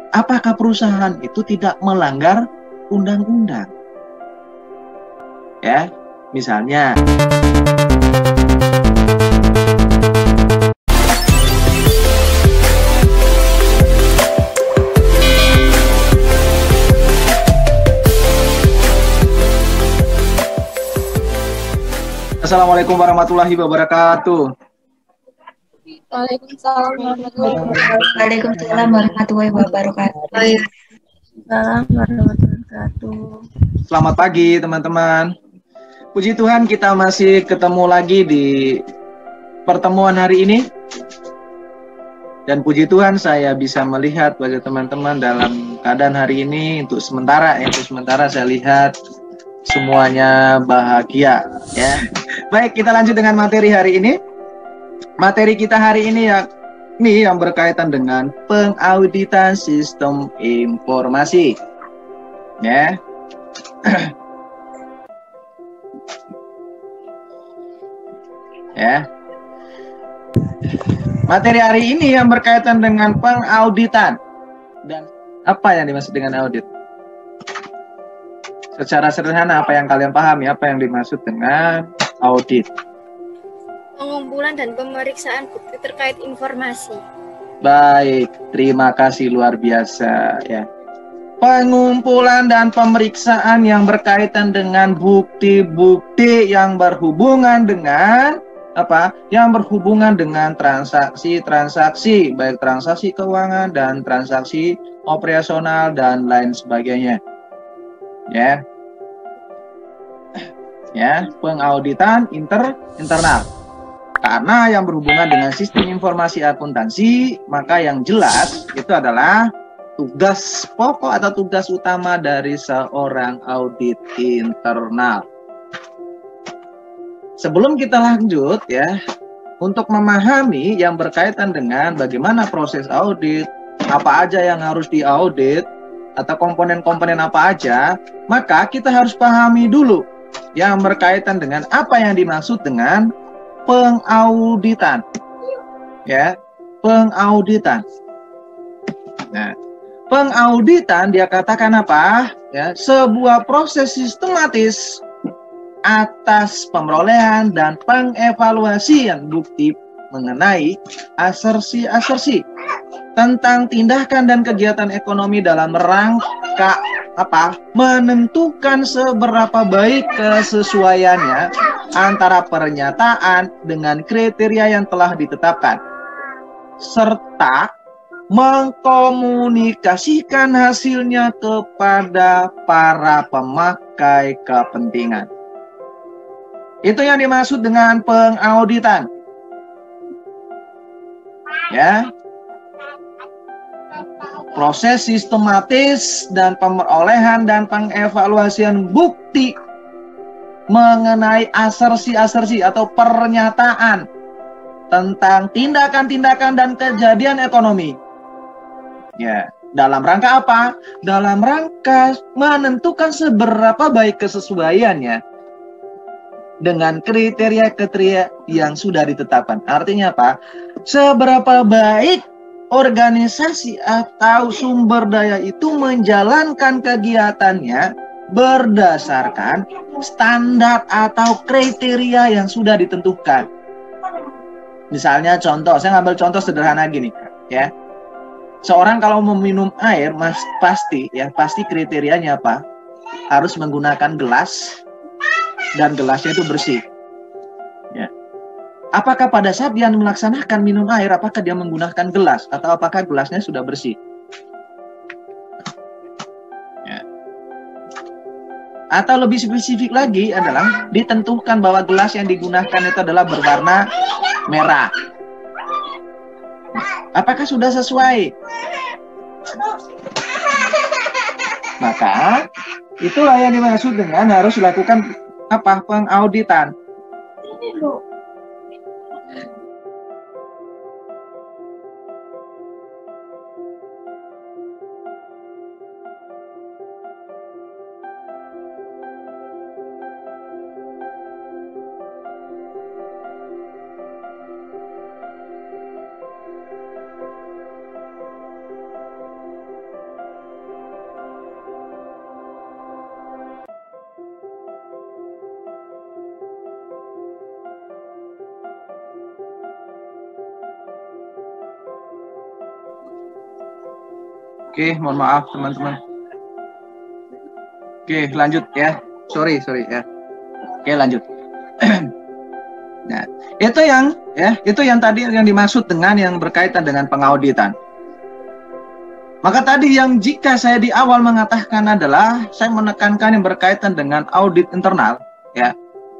apakah perusahaan itu tidak melanggar undang-undang? Ya, misalnya Assalamualaikum warahmatullahi wabarakatuh. Waalaikumsalam warahmatullahi wabarakatuh. Waalaikumsalam warahmatullahi wabarakatuh. Waalaikumsalam warahmatullahi wabarakatuh. Selamat pagi teman-teman. Puji Tuhan kita masih ketemu lagi di pertemuan hari ini. Dan puji Tuhan saya bisa melihat wajah teman-teman dalam keadaan hari ini untuk sementara saya lihat semuanya bahagia ya. Baik, kita lanjut dengan materi hari ini. Materi kita hari ini yang berkaitan dengan pengauditan sistem informasi. Ya. Ya. Materi hari ini yang berkaitan dengan pengauditan. Dan apa yang dimaksud dengan audit? Secara sederhana apa yang kalian pahami, apa yang dimaksud dengan audit? Pengumpulan dan pemeriksaan bukti terkait informasi. Baik, terima kasih luar biasa ya. Pengumpulan dan pemeriksaan yang berkaitan dengan bukti-bukti yang berhubungan dengan apa? Yang berhubungan dengan transaksi-transaksi, baik transaksi keuangan dan transaksi operasional dan lain sebagainya. Ya. Ya, pengauditan internal. Karena yang berhubungan dengan sistem informasi akuntansi, maka yang jelas itu adalah tugas pokok atau tugas utama dari seorang audit internal. Sebelum kita lanjut ya, untuk memahami yang berkaitan dengan bagaimana proses audit, apa aja yang harus diaudit, atau komponen-komponen apa aja, maka kita harus pahami dulu yang berkaitan dengan apa yang dimaksud dengan pengauditan. Ya, pengauditan. Nah, pengauditan dia katakan apa? Ya, sebuah proses sistematis atas pemrolehan dan pengevaluasian bukti mengenai asersi-asersi tentang tindakan dan kegiatan ekonomi dalam rangka apa? Menentukan seberapa baik kesesuaiannya antara pernyataan dengan kriteria yang telah ditetapkan, serta mengkomunikasikan hasilnya kepada para pemakai kepentingan. Itu yang dimaksud dengan pengauditan. Ya. Proses sistematis dan pemerolehan dan pengevaluasian bukti mengenai asersi-asersi atau pernyataan tentang tindakan-tindakan dan kejadian ekonomi. Ya, dalam rangka apa? Dalam rangka menentukan seberapa baik kesesuaiannya dengan kriteria-kriteria yang sudah ditetapkan. Artinya apa? Seberapa baik organisasi atau sumber daya itu menjalankan kegiatannya berdasarkan standar atau kriteria yang sudah ditentukan. Misalnya contoh, saya ngambil contoh sederhana gini, ya. Seorang kalau meminum air, pasti kriterianya apa? Harus menggunakan gelas dan gelasnya itu bersih. Ya. Apakah pada saat dia melaksanakan minum air, apakah dia menggunakan gelas atau apakah gelasnya sudah bersih? Ya. Atau lebih spesifik lagi adalah ditentukan bahwa gelas yang digunakan itu adalah berwarna merah. Apakah sudah sesuai? Maka itulah yang dimaksud dengan harus dilakukan apa? Pengauditan. Oke, mohon maaf teman-teman. Oke, lanjut ya. Sorry ya. Oke, lanjut. Nah, itu yang tadi yang dimaksud dengan yang berkaitan dengan pengauditan. Maka tadi yang jika saya di awal mengatakan adalah saya menekankan yang berkaitan dengan audit internal, ya.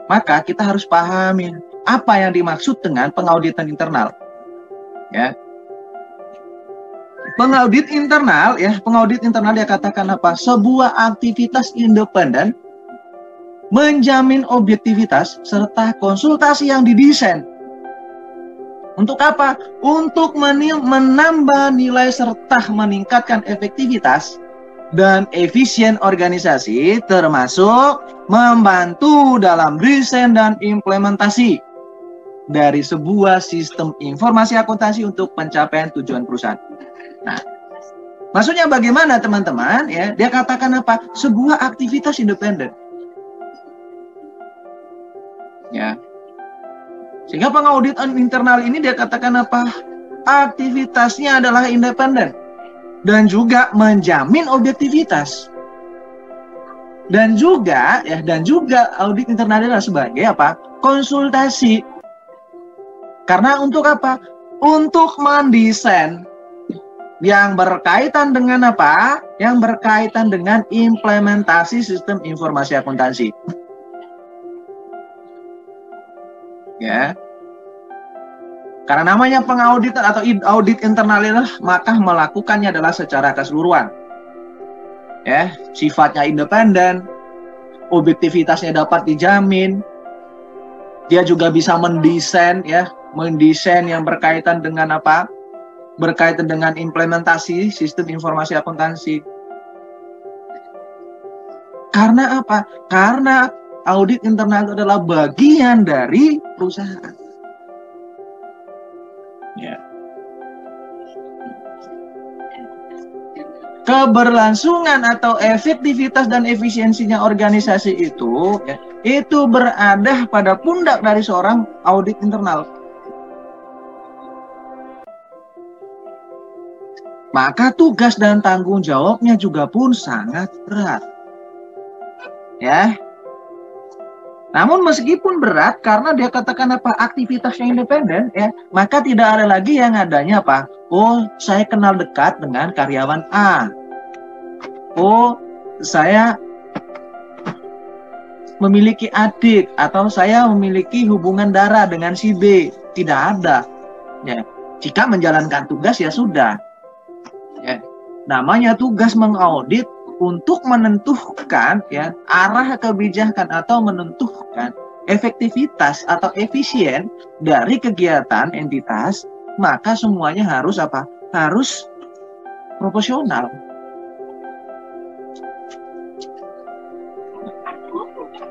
Maka kita harus pahami apa yang dimaksud dengan pengauditan internal. Ya. Pengaudit internal dia katakan apa? Sebuah aktivitas independen menjamin objektivitas serta konsultasi yang didesain. Untuk apa? Untuk menambah nilai serta meningkatkan efektivitas dan efisien organisasi, termasuk membantu dalam desain dan implementasi dari sebuah sistem informasi akuntansi untuk pencapaian tujuan perusahaan. Nah, maksudnya bagaimana teman-teman? Ya, dia katakan apa? Sebuah aktivitas independen. Ya. Sehingga pengauditan internal ini dia katakan apa? Aktivitasnya adalah independen dan juga menjamin objektivitas. Dan juga audit internal adalah sebagai apa? Konsultasi. Karena untuk apa? Untuk mendesain yang berkaitan dengan apa? Yang berkaitan dengan implementasi sistem informasi akuntansi. Ya, karena namanya pengauditan atau audit internal adalah maka melakukannya adalah secara keseluruhan. Ya, sifatnya independen, objektivitasnya dapat dijamin. Dia juga bisa mendesain yang berkaitan dengan apa? Berkaitan dengan implementasi sistem informasi akuntansi. Karena apa? Karena audit internal itu adalah bagian dari perusahaan. Ya. Keberlangsungan atau efektivitas dan efisiensinya organisasi itu, itu berada pada pundak dari seorang audit internal. Maka tugas dan tanggung jawabnya juga pun sangat berat. Ya. Namun meskipun berat karena dia katakan apa? Aktivitasnya independen, ya, maka tidak ada lagi yang adanya apa? Oh, saya kenal dekat dengan karyawan A. Oh, saya memiliki adik atau saya memiliki hubungan darah dengan si B. Tidak ada. Ya. Jika menjalankan tugas ya sudah. Ya. Namanya tugas mengaudit untuk menentukan ya arah kebijakan atau menentukan efektivitas atau efisien dari kegiatan entitas, maka semuanya harus apa? Harus proporsional.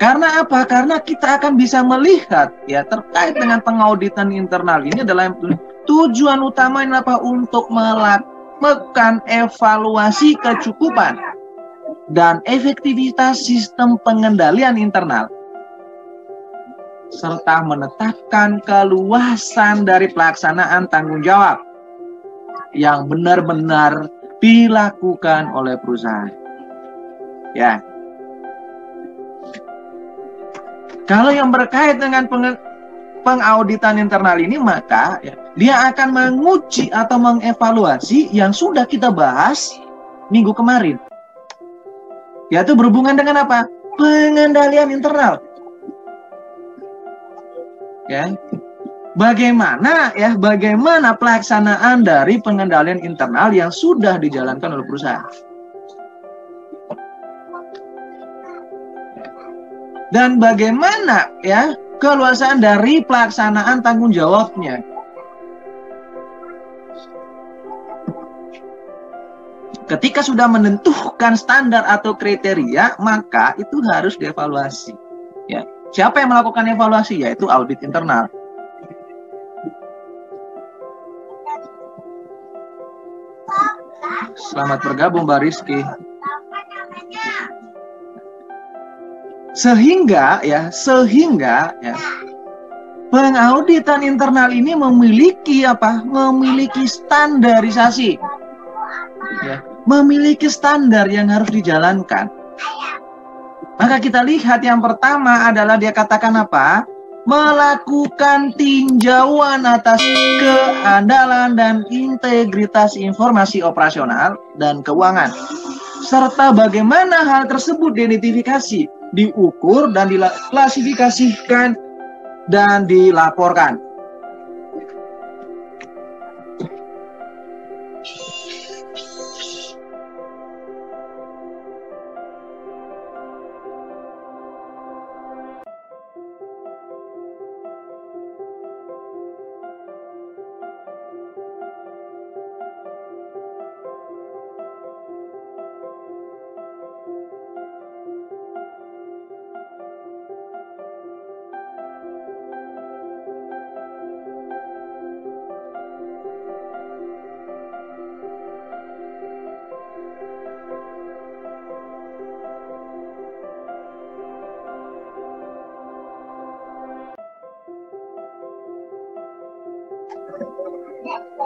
Karena apa? Karena kita akan bisa melihat ya terkait dengan pengauditan internal ini adalah tujuan utamanya apa? Untuk melakukan evaluasi kecukupan dan efektivitas sistem pengendalian internal serta menetapkan keluasan dari pelaksanaan tanggung jawab yang benar-benar dilakukan oleh perusahaan. Ya. Kalau yang berkait dengan pengauditan internal ini maka ya, dia akan menguji atau mengevaluasi yang sudah kita bahas minggu kemarin. Yaitu berhubungan dengan apa? Pengendalian internal. Ya. Bagaimana pelaksanaan dari pengendalian internal yang sudah dijalankan oleh perusahaan. Dan bagaimana ya keluasan dari pelaksanaan tanggung jawabnya. Ketika sudah menentukan standar atau kriteria, maka itu harus dievaluasi. Ya. Siapa yang melakukan evaluasi? Yaitu audit internal. Selamat bergabung, Mbak Rizky. Sehingga pengauditan internal ini memiliki apa? Memiliki standarisasi. ya, memiliki standar yang harus dijalankan. Maka kita lihat yang pertama adalah dia katakan apa? Melakukan tinjauan atas keandalan dan integritas informasi operasional dan keuangan. Serta bagaimana hal tersebut diidentifikasi, diukur, dan diklasifikasikan dan dilaporkan.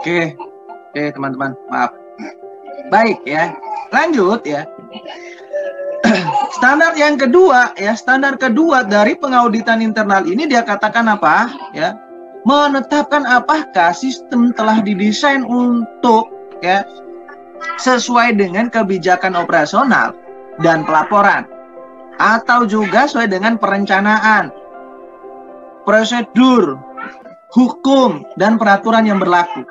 Oke, teman-teman, maaf. Baik ya, lanjut ya. Standar yang kedua ya, standar kedua dari pengauditan internal ini dia katakan apa ya? Menetapkan apakah sistem telah didesain untuk ya sesuai dengan kebijakan operasional dan pelaporan, atau juga sesuai dengan perencanaan, prosedur, hukum, dan peraturan yang berlaku.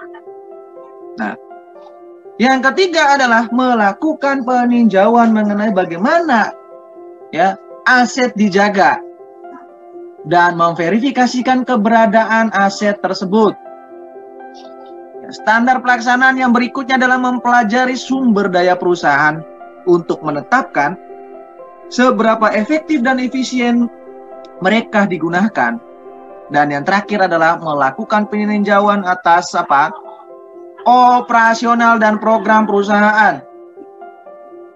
Nah, yang ketiga adalah melakukan peninjauan mengenai bagaimana ya aset dijaga dan memverifikasikan keberadaan aset tersebut. Standar pelaksanaan yang berikutnya adalah mempelajari sumber daya perusahaan untuk menetapkan seberapa efektif dan efisien mereka digunakan. Dan yang terakhir adalah melakukan peninjauan atas operasional dan program perusahaan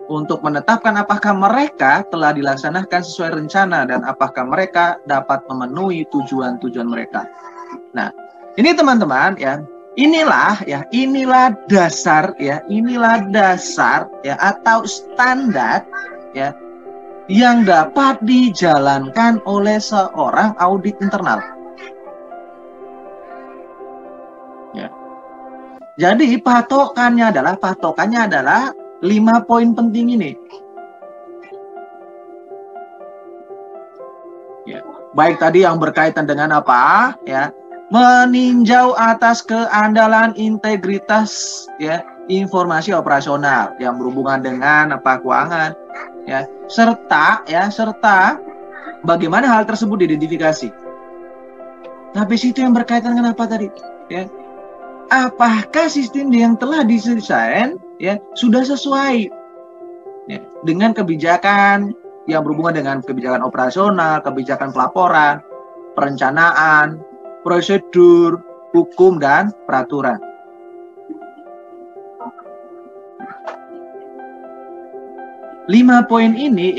untuk menetapkan apakah mereka telah dilaksanakan sesuai rencana dan apakah mereka dapat memenuhi tujuan-tujuan mereka. Nah, ini teman-teman ya, inilah dasar ya atau standar ya yang dapat dijalankan oleh seorang audit internal. Ya. Jadi patokannya adalah 5 poin penting ini. Ya, baik tadi yang berkaitan dengan apa ya? Meninjau atas keandalan integritas ya, informasi operasional yang berhubungan dengan keuangan ya, serta bagaimana hal tersebut diidentifikasi. Habis itu yang berkaitan dengan apa tadi? Ya. Apakah sistem yang telah didesain ya sudah sesuai ya, dengan kebijakan yang berhubungan dengan kebijakan operasional, kebijakan pelaporan, perencanaan, prosedur, hukum, dan peraturan. Lima poin ini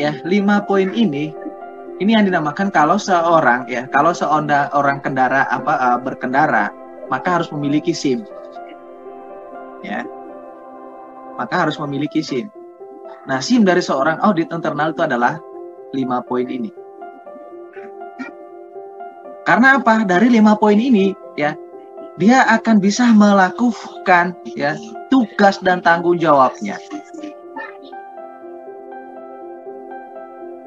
yang dinamakan kalau seorang berkendara maka harus memiliki SIM. Ya. Maka harus memiliki SIM. Nah, SIM dari seorang audit internal itu adalah 5 poin ini. Karena apa? Dari 5 poin ini ya, dia akan bisa melakukan ya tugas dan tanggung jawabnya.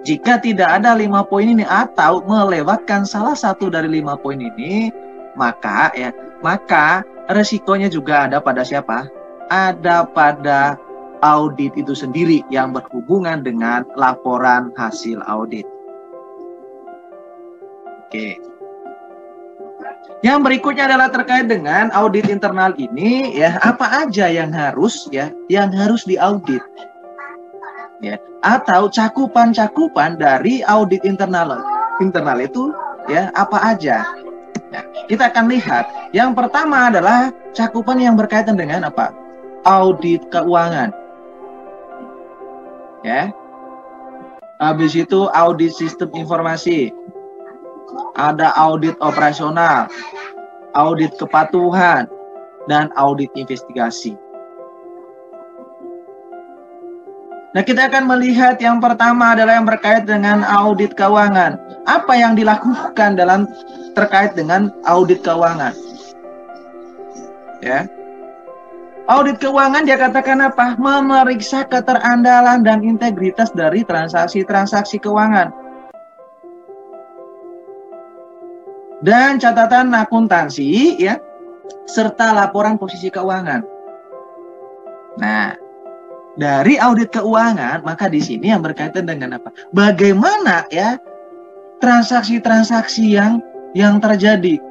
Jika tidak ada 5 poin ini atau melewatkan salah satu dari 5 poin ini, maka resikonya juga ada pada siapa? Ada pada audit itu sendiri yang berhubungan dengan laporan hasil audit. Oke. Yang berikutnya adalah terkait dengan audit internal ini ya, apa aja yang harus diaudit. Ya, atau cakupan dari audit internal itu ya apa aja. Nah, kita akan lihat yang pertama adalah cakupan yang berkaitan dengan apa? Audit keuangan. Ya. Habis itu audit sistem informasi. Ada audit operasional, audit kepatuhan, dan audit investigasi. Nah, kita akan melihat yang pertama adalah yang berkait dengan audit keuangan. Apa yang dilakukan dalam terkait dengan audit keuangan? Ya. Audit keuangan dia katakan apa? Memeriksa keterandalan dan integritas dari transaksi-transaksi keuangan. Dan catatan akuntansi ya, serta laporan posisi keuangan. Nah, dari audit keuangan, maka di sini yang berkaitan dengan apa? Bagaimana ya transaksi-transaksi yang terjadi?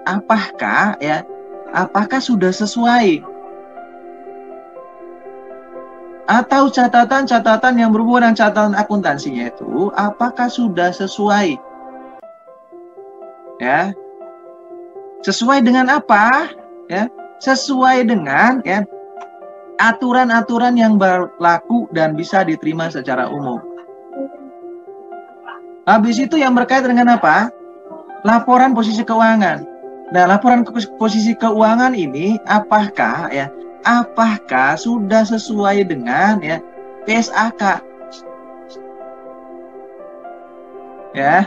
Apakah sudah sesuai? Atau catatan-catatan yang berhubungan dengan catatan akuntansinya itu apakah sudah sesuai? Ya. Sesuai dengan apa? Ya, sesuai dengan ya aturan-aturan yang berlaku dan bisa diterima secara umum. Habis itu yang berkaitan dengan apa? Laporan posisi keuangan. Nah, laporan posisi keuangan ini apakah sudah sesuai dengan ya PSAK? Ya.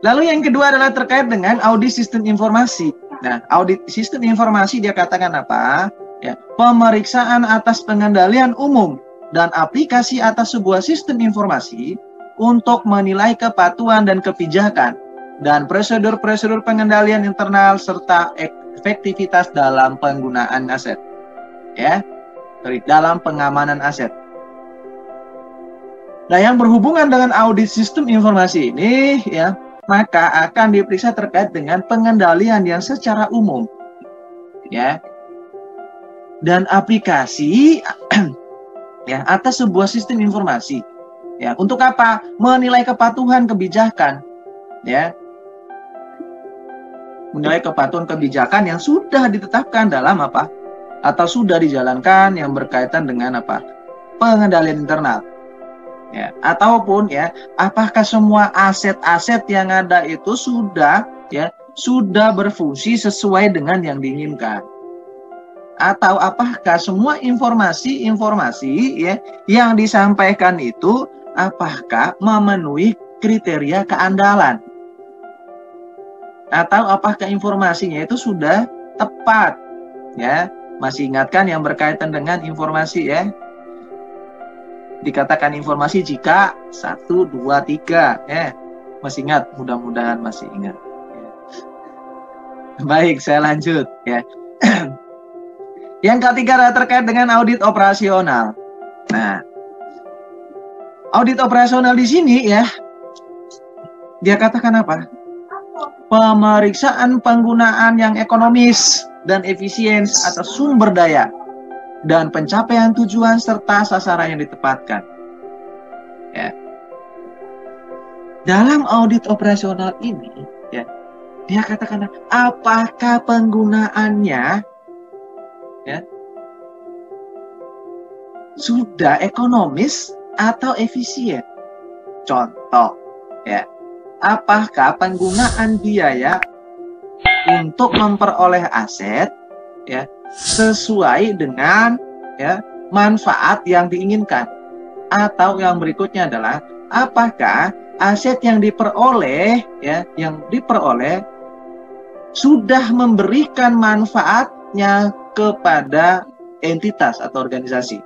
Lalu yang kedua adalah terkait dengan audit sistem informasi. Nah, audit sistem informasi dia katakan apa? Ya, pemeriksaan atas pengendalian umum dan aplikasi atas sebuah sistem informasi untuk menilai kepatuhan dan kebijakan dan prosedur-prosedur pengendalian internal serta efektivitas dalam penggunaan aset. Ya, dalam pengamanan aset. Nah, yang berhubungan dengan audit sistem informasi ini ya, maka akan diperiksa terkait dengan pengendalian yang secara umum. Ya. Dan aplikasi ya atas sebuah sistem informasi. Ya, untuk apa? Menilai kepatuhan kebijakan. Ya. Menilai kepatuhan kebijakan yang sudah ditetapkan dalam apa? Atau sudah dijalankan yang berkaitan dengan apa? Pengendalian internal. Ya, ataupun ya, apakah semua aset-aset yang ada itu sudah berfungsi sesuai dengan yang diinginkan? Atau apakah semua informasi ya yang disampaikan itu apakah memenuhi kriteria keandalan? Atau apakah informasinya itu sudah tepat? Ya, masih ingatkan yang berkaitan dengan informasi ya? Dikatakan informasi jika 1, 2, 3 masih ingat, mudah-mudahan masih ingat ya. Baik, saya lanjut ya. Yang ketiga adalah terkait dengan audit operasional. Nah, audit operasional di sini ya dia katakan apa? Pemeriksaan penggunaan yang ekonomis dan efisien atas sumber daya dan pencapaian tujuan serta sasaran yang ditepatkan. Ya. Dalam audit operasional ini, ya, dia katakan apakah penggunaannya, ya, sudah ekonomis atau efisien. Contoh, ya, apakah penggunaan biaya untuk memperoleh aset, ya, sesuai dengan ya manfaat yang diinginkan. Atau yang berikutnya adalah apakah aset yang diperoleh sudah memberikan manfaatnya kepada entitas atau organisasi.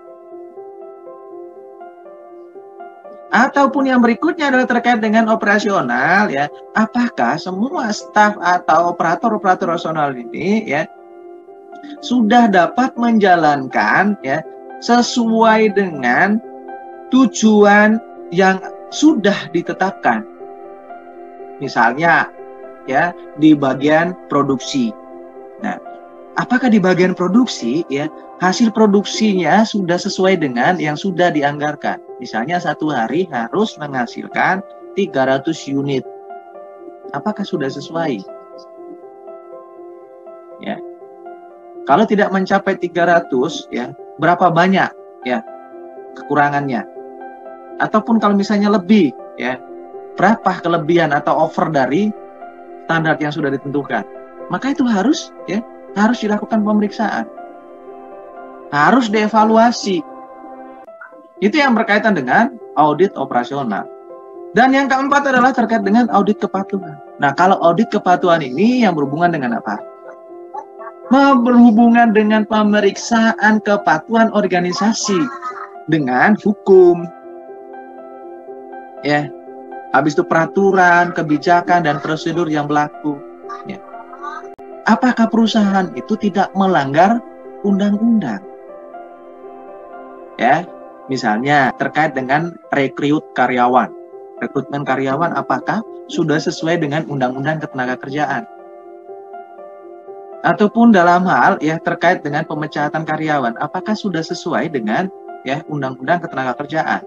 Ataupun yang berikutnya adalah terkait dengan operasional ya, apakah semua staf atau operator-operator operasional ini ya sudah dapat menjalankan ya sesuai dengan tujuan yang sudah ditetapkan. Misalnya ya di bagian produksi. Nah, apakah di bagian produksi ya hasil produksinya sudah sesuai dengan yang sudah dianggarkan? Misalnya satu hari harus menghasilkan 300 unit. Apakah sudah sesuai? Ya. Kalau tidak mencapai 300 ya, berapa banyak ya kekurangannya? Ataupun kalau misalnya lebih ya, berapa kelebihan atau over dari standar yang sudah ditentukan? Maka itu harus dilakukan pemeriksaan. harus dievaluasi. Itu yang berkaitan dengan audit operasional. Dan yang keempat adalah terkait dengan audit kepatuhan. Nah, kalau audit kepatuhan ini yang berhubungan dengan apa? Berhubungan dengan pemeriksaan kepatuhan organisasi dengan hukum. Ya. Habis itu peraturan, kebijakan, dan prosedur yang berlaku. Ya. Apakah perusahaan itu tidak melanggar undang-undang? Ya, misalnya terkait dengan rekrutmen karyawan, apakah sudah sesuai dengan undang-undang ketenagakerjaan? Ataupun dalam hal ya terkait dengan pemecatan karyawan, apakah sudah sesuai dengan ya undang-undang ketenagakerjaan?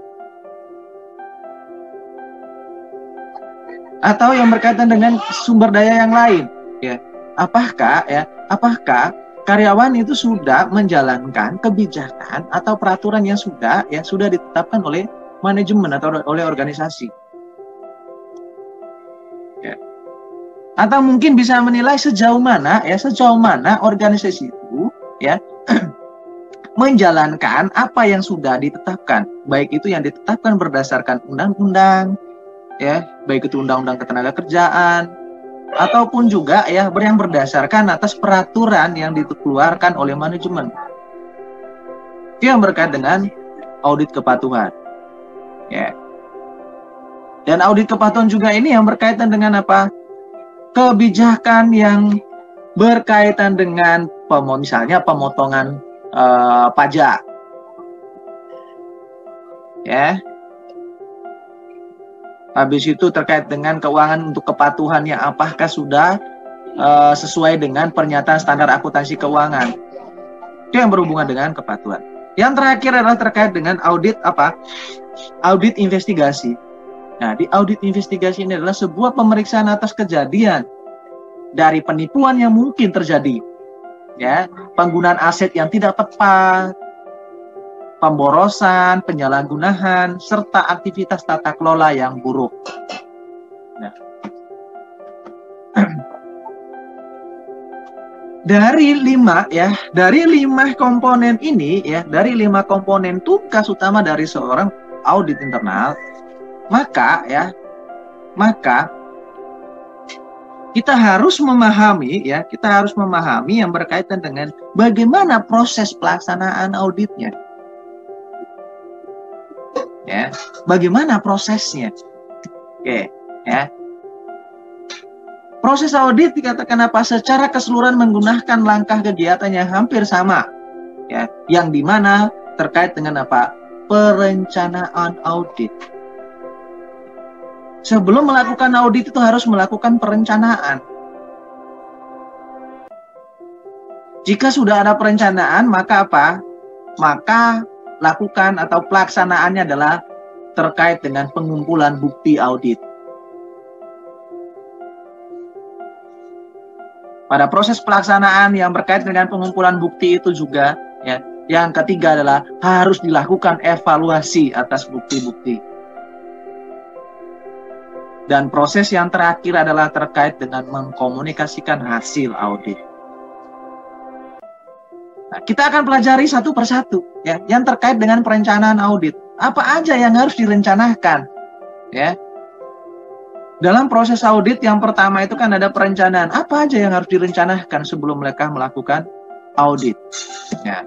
Atau yang berkaitan dengan sumber daya yang lain, ya. Apakah karyawan itu sudah menjalankan kebijakan atau peraturan yang sudah ditetapkan oleh manajemen atau oleh organisasi? Ya. Atau mungkin bisa menilai sejauh mana organisasi itu ya menjalankan apa yang sudah ditetapkan, baik itu yang ditetapkan berdasarkan undang-undang, ya, baik itu undang-undang ketenagakerjaan, ataupun juga ya yang berdasarkan atas peraturan yang dikeluarkan oleh manajemen. Itu yang berkait dengan audit kepatuhan. Ya. Dan audit kepatuhan juga ini yang berkaitan dengan apa? Kebijakan yang berkaitan dengan misalnya pemotongan pajak. Ya. Habis itu terkait dengan keuangan untuk kepatuhannya, apakah sudah sesuai dengan pernyataan standar akuntansi keuangan. Itu yang berhubungan dengan kepatuhan. Yang terakhir adalah terkait dengan audit apa? Audit investigasi. Nah, di audit investigasi ini adalah sebuah pemeriksaan atas kejadian dari penipuan yang mungkin terjadi. Ya, penggunaan aset yang tidak tepat, pemborosan, penyalahgunaan, serta aktivitas tata kelola yang buruk. Nah. Dari lima komponen ini ya, dari 5 komponen tugas utama dari seorang audit internal, maka kita harus memahami yang berkaitan dengan bagaimana proses pelaksanaan auditnya. Ya, bagaimana prosesnya? Oke, ya. Proses audit dikatakan apa? Secara keseluruhan menggunakan langkah kegiatan yang hampir sama, ya, yang dimana terkait dengan apa? Perencanaan audit. Sebelum melakukan audit itu harus melakukan perencanaan. Jika sudah ada perencanaan, maka apa? Maka lakukan atau pelaksanaannya adalah terkait dengan pengumpulan bukti audit. Pada proses pelaksanaan yang berkaitan dengan pengumpulan bukti itu juga, ya, yang ketiga adalah harus dilakukan evaluasi atas bukti-bukti. Dan proses yang terakhir adalah terkait dengan mengkomunikasikan hasil audit. Nah, kita akan pelajari satu persatu, ya, yang terkait dengan perencanaan audit. Apa aja yang harus direncanakan, ya? Dalam proses audit yang pertama itu kan ada perencanaan. Apa aja yang harus direncanakan sebelum mereka melakukan audit? Ya.